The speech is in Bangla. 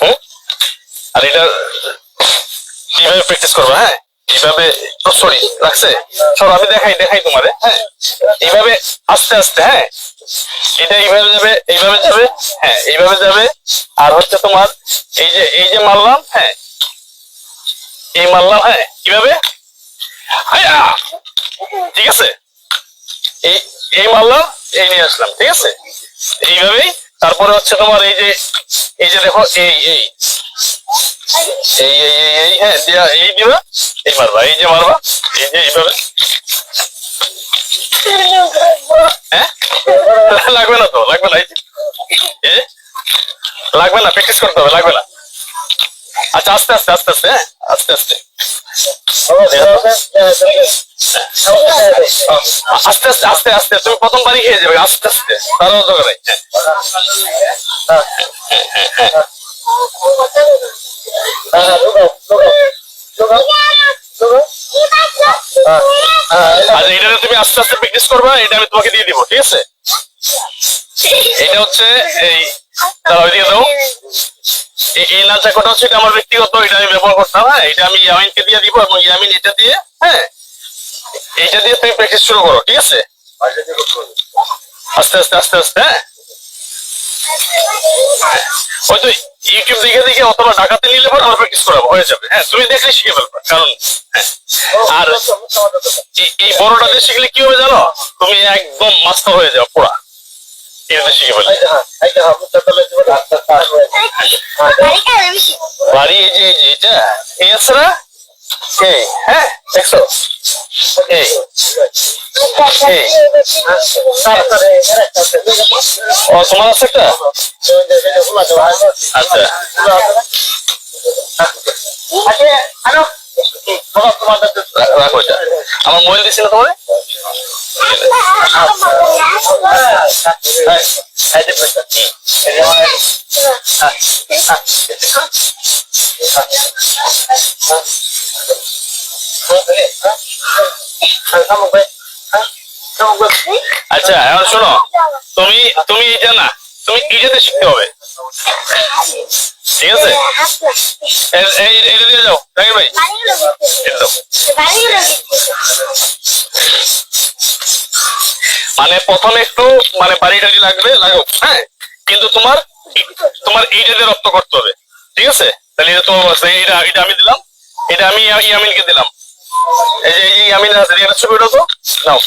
হুম? আর এটা কিভাবে প্র্যাকটিস করবে? হ্যাঁ, এইভাবে সরি রাখছে, সর আমি দেখাই দেখাই তোমারে। হ্যাঁ, এইভাবে আস্তে আস্তে। হ্যাঁ, এটা এইভাবে যাবে, এইভাবে যাবে। হ্যাঁ, এইভাবে যাবে। আর হচ্ছে তোমার এই যে মারলাম। হ্যাঁ, এই মারলাম। হ্যাঁ, কিভাবে? আয়া! ঠিক আছে, এই এই মারলাম, এই নিয়ে আসলাম। ঠিক আছে, এইভাবেই। তারপরে হচ্ছে তোমার এই যে দেখো, এই এই এই এই এই এই হ্যাঁ দিয়া এই দিবা, এই মারবা, এই যে মারবা, এই যে এইভাবে। হ্যাঁ, লাগবে না তো, লাগবে না। এই যে লাগবে না, প্র্যাকটিস করতে হবে, লাগবে না। আচ্ছা, আস্তে আস্তে আস্তে আস্তে। হ্যাঁ, আস্তে আস্তে আস্তে আস্তে আস্তে আস্তে। তুমি প্রথমবারই খেয়ে যাবে, আস্তে আস্তে, তার দরকার নেই। আচ্ছা, এটা তুমি আস্তে আস্তে প্র্যাকটিস করবা, এটা আমি তোমাকে দিয়ে দিব। ঠিক আছে, এটা হচ্ছে এই, দাঁড়াও দিয়ে দাও। এই লাল চাকুটা হচ্ছে, এটা আমার ব্যক্তিগত, এটা আমি ব্যবহার করতাম। হ্যাঁ, এটা আমি ইয়ামিনকে দিয়ে দিব, এবং ইয়ামিন এটা দিয়ে, হ্যাঁ, এইটা দিয়ে তুমি প্র্যাকটিস শুরু করো। ঠিক আছে, আস্তে আস্তে আস্তে আস্তে। হ্যাঁ, ওই তো ইউটিউব দেখে দেখে অথবা ঢাকাতে নিলে পর আমার প্র্যাকটিস করাবো, হয়ে যাবে। হ্যাঁ, তুমি দেখলে শিখে ফেলবে, কারণ হ্যাঁ। আর এই বড়টা দিয়ে শিখলে কি হবে জানো, তুমি একদম মাস্টার হয়ে যাও পুরা, এটা শিখে ফেলবে। বাড়ি এই যে এটা এই আছে না, এই হ্যাঁ দেখছো, এই এই ও তোমার আছে একটা। আচ্ছা, রাখো এটা। আমার মোবাইল দিছি না তোমার? আচ্ছা, এখন শোনো, তুমি তুমি এটা না, তুমি ইটাতে শিখতে হবে। ঠিক আছে, এটা দিয়ে যাও জাকির ভাই, এটা দাও। মানে প্রথমে একটু মানে বাড়ি টাড়ি লাগবে, লাগুক। হ্যাঁ, কিন্তু তোমার তোমার এইটা দিয়ে রপ্ত করতে হবে। ঠিক আছে, তাহলে এটা তোমার এটা এটা আমি দিলাম, এটা আমি ইয়ামিনকে দিলাম। এই যে ইয়ামিন আছে, ছবিটা তো নাও।